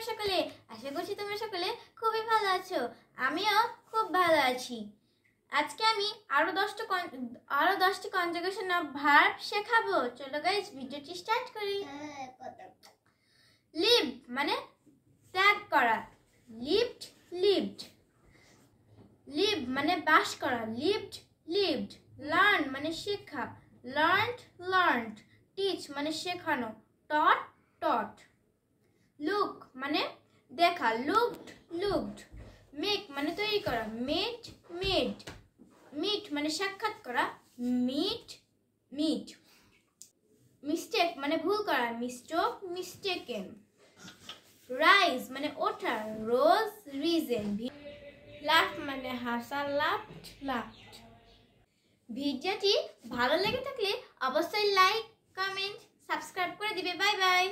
সকলে? আশা করছি তোমরা সকলে খুবই ভালো আছো। আমিও খুব ভালো আছি। আজকে আমি আরো 10টি কনজুগেশন অফ ভার্ব শেখাবো। চলো গাইস ভিডিওটি স্টার্ট করি। লিভ মানে ত্যাগ করা, লিভড লিভড। লিভ মানে বাস করা, লিভড লিভড। লার্ন মানে শেখা, লার্নড লার্নড। টিচ মানে শেখানো, টট টট। লুক মানে দেখা, লুকড লুকড। মেক মানে তৈরি করা, মেড মেড। মিট মানে সাক্ষাৎ করা, মিট মিট। মিস্টেক মানে ভুল করা, মিস্টেক মিস্টেকেন। রাইজ মানে ওঠা, রোজ রিজেন। লাফ মানে হাসা, লাফড লাফড। ভিডিওটি ভালো লেগে থাকলে অবশ্যই লাইক, কমেন্ট, সাবস্ক্রাইব করে দিবে। Bye bye.